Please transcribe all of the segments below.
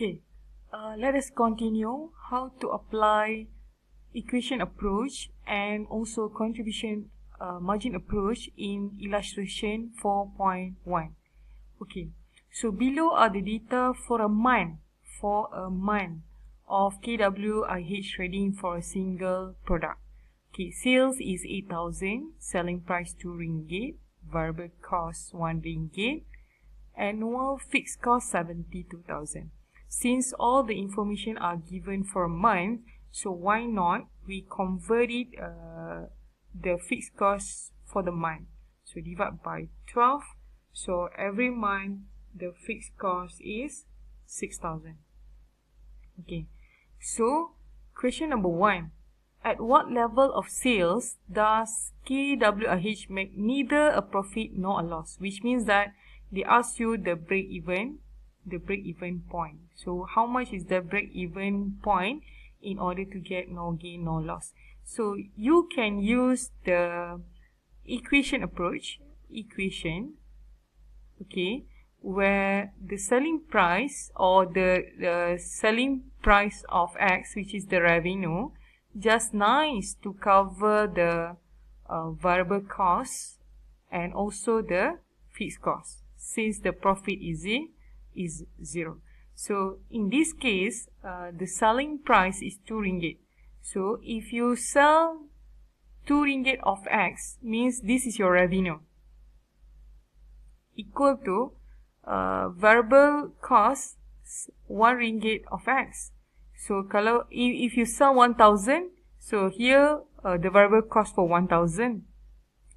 Okay, let us continue how to apply equation approach and also contribution margin approach in illustration 4.1. Okay, so below are the data for a month of KWIH trading for a single product. Okay, sales is 8,000, selling price 2 ringgit, variable cost 1 ringgit, annual fixed cost 72,000. Since all the information are given for a month, so why not we convert it the fixed cost for the month. So divide by 12. So every month the fixed cost is 6,000. Okay. So question number 1. At what level of sales does KWIH make neither a profit nor a loss? Which means that they ask you the break-even point. So how much is the break-even point in order to get no gain, no loss? So you can use the equation approach, okay, where the selling price or the selling price of X, which is the revenue, just nice to cover the variable cost and also the fixed cost, since the profit is 0. So in this case, the selling price is 2 ringgit. So if you sell 2 ringgit of X, means this is your revenue, equal to variable cost 1 ringgit of X. So kalau if you sell 1,000, so here the variable cost for 1,000,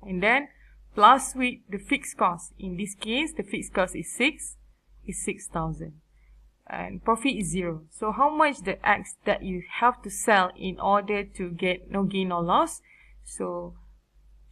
and then plus with the fixed cost. In this case, the fixed cost is 6,000, and profit is 0. So how much the X that you have to sell in order to get no gain or loss? So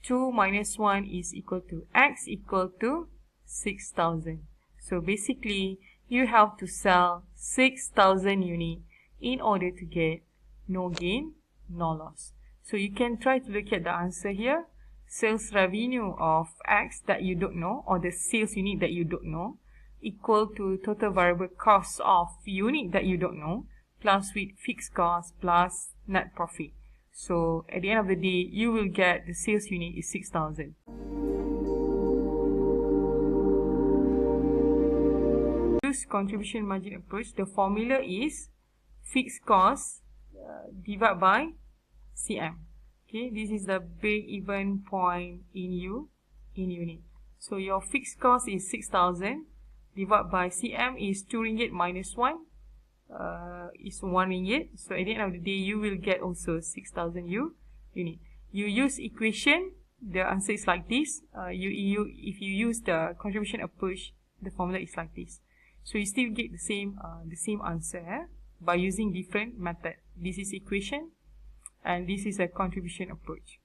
2 minus 1 is equal to X equal to 6,000. So basically, you have to sell 6,000 units in order to get no gain, no loss. So you can try to look at the answer here. Sales revenue of X that you don't know, or the sales unit that you don't know, equal to total variable cost of unit that you don't know, plus with fixed cost plus net profit. So at the end of the day, you will get the sales unit is 6,000. Use contribution margin approach. The formula is fixed cost divided by CM. Okay, this is the break-even point in unit. So your fixed cost is 6,000 divided by CM is 2 ringgit minus 1 is 1 ringgit. So at the end of the day, you will get also 6,000 unit. You use equation, the answer is like this. If you use the contribution approach, the formula is like this. So you still get the same answer by using different method. This is equation, and this is a contribution approach.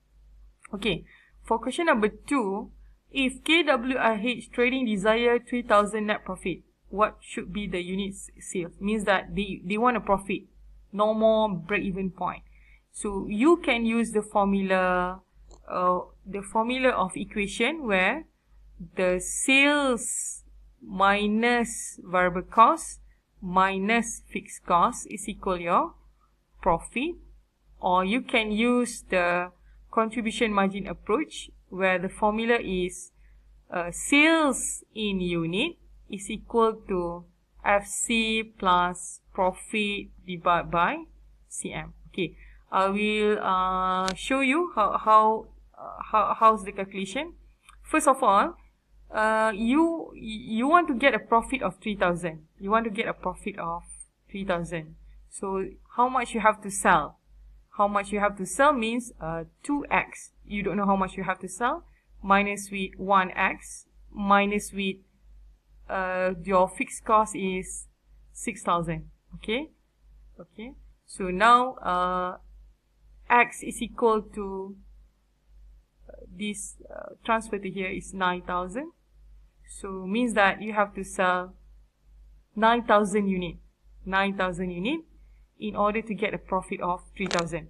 Okay, for question number 2, if KWIH trading desire 3,000 net profit, what should be the unit sales? Means that they want a profit, no more break-even point. So you can use the formula of equation where the sales minus variable cost minus fixed cost is equal your profit. Or you can use the contribution margin approach where the formula is sales in unit is equal to FC plus profit divided by CM. Okay, I will show you how's the calculation. First of all, you want to get a profit of 3,000. You want to get a profit of 3,000. So how much you have to sell? How much you have to sell means 2x. You don't know how much you have to sell. Minus with 1x. Minus with your fixed cost is 6,000. Okay. Okay. So now x is equal to this transfer to here is 9,000. So means that you have to sell 9,000 unit. 9,000 unit. In order to get a profit of 3,000.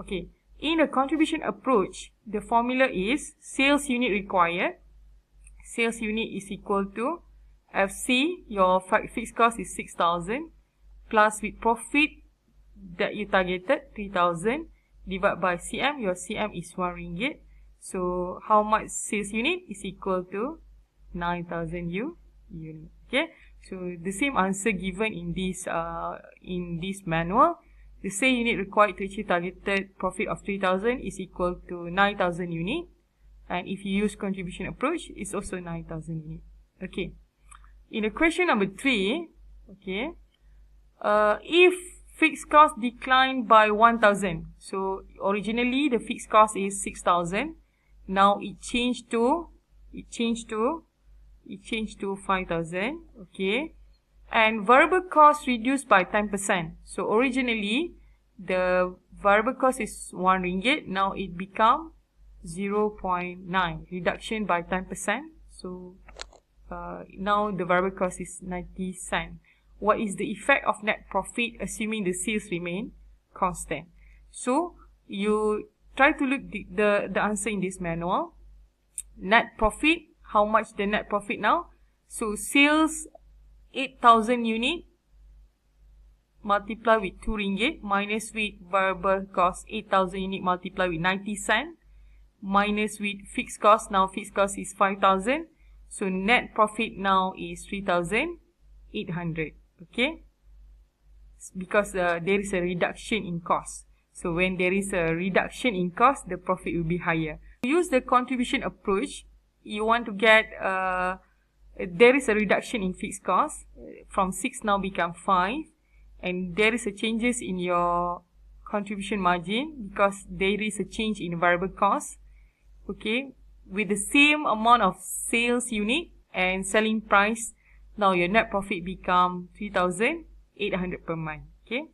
Okay, in a contribution approach, the formula is sales unit required. Sales unit is equal to FC, your fixed cost is 6,000, plus with profit that you targeted 3,000 divided by CM. Your CM is 1 ringgit. So how much sales unit is equal to 9,000 unit. Okay, so the same answer given in this manual. The sale unit required to achieve targeted profit of 3,000 is equal to 9,000 unit. And if you use contribution approach, it's also 9,000 unit. Okay. In the question number 3, okay, if fixed cost declined by 1,000, so originally the fixed cost is 6,000. Now it changed to 5,000. Okay, and variable cost reduced by 10%. So originally the variable cost is 1 ringgit. Now it become 0.9, reduction by 10%. So now the variable cost is 90 cents. What is the effect of net profit assuming the sales remain constant? So you try to look the answer in this manual. Net profit, how much the net profit now? So sales 8,000 unit multiply with 2 ringgit minus with variable cost 8,000 unit multiply with 90 cents minus with fixed cost. Now fixed cost is 5,000. So net profit now is 3,800. Okay, because there is a reduction in cost. So when there is a reduction in cost, the profit will be higher. To use the contribution approach, you want to get there is a reduction in fixed cost from 6 now become 5, and there is a changes in your contribution margin because there is a change in variable cost. Okay, with the same amount of sales unit and selling price, now your net profit become 3,800 per month. Okay.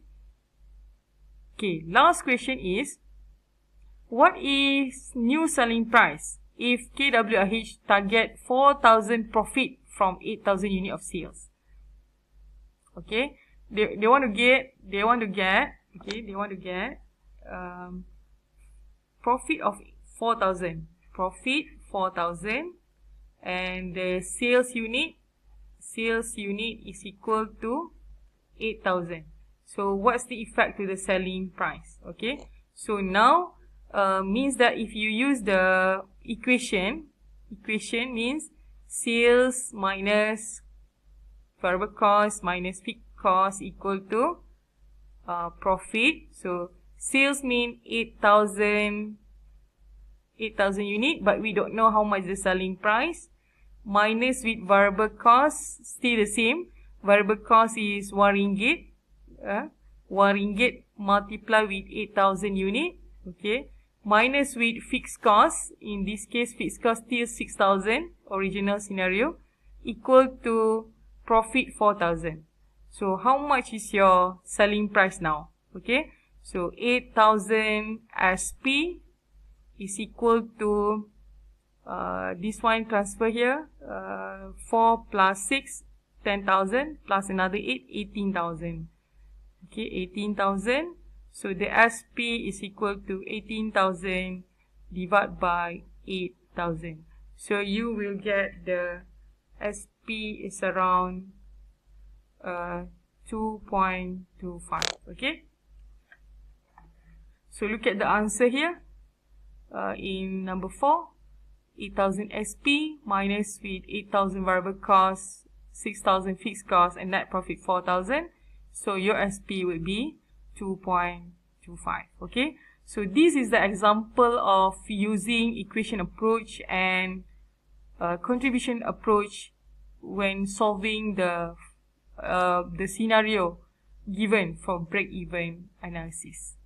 Okay, last question is, what is new selling price if KWRH target 4,000 profit from 8,000 unit of sales? Okay, they want to get profit of 4,000, and the sales unit is equal to 8,000. So what's the effect to the selling price? Okay, so now means that if you use the equation means sales minus variable cost minus fixed cost equal to profit. So sales mean 8,000 unit, but we don't know how much the selling price, minus with variable cost, still the same. Variable cost is 1 ringgit. 1 ringgit multiply with 8,000 unit. Okay, minus with fixed cost, in this case fixed cost still 6,000, original scenario, equal to profit 4,000. So how much is your selling price now? Okay, so 8,000 SP is equal to this one transfer here, 4 plus 6, 10,000 plus another 8, 18,000. Okay, 18,000. So the SP is equal to 18,000 divided by 8,000. So you will get the SP is around 2.25. Okay. So look at the answer here. In number 4, 8,000 SP minus with 8,000 variable cost, 6,000 fixed cost, and net profit 4,000. So your SP will be 2.25. Okay, so this is the example of using equation approach and contribution approach when solving the scenario given for break-even analysis.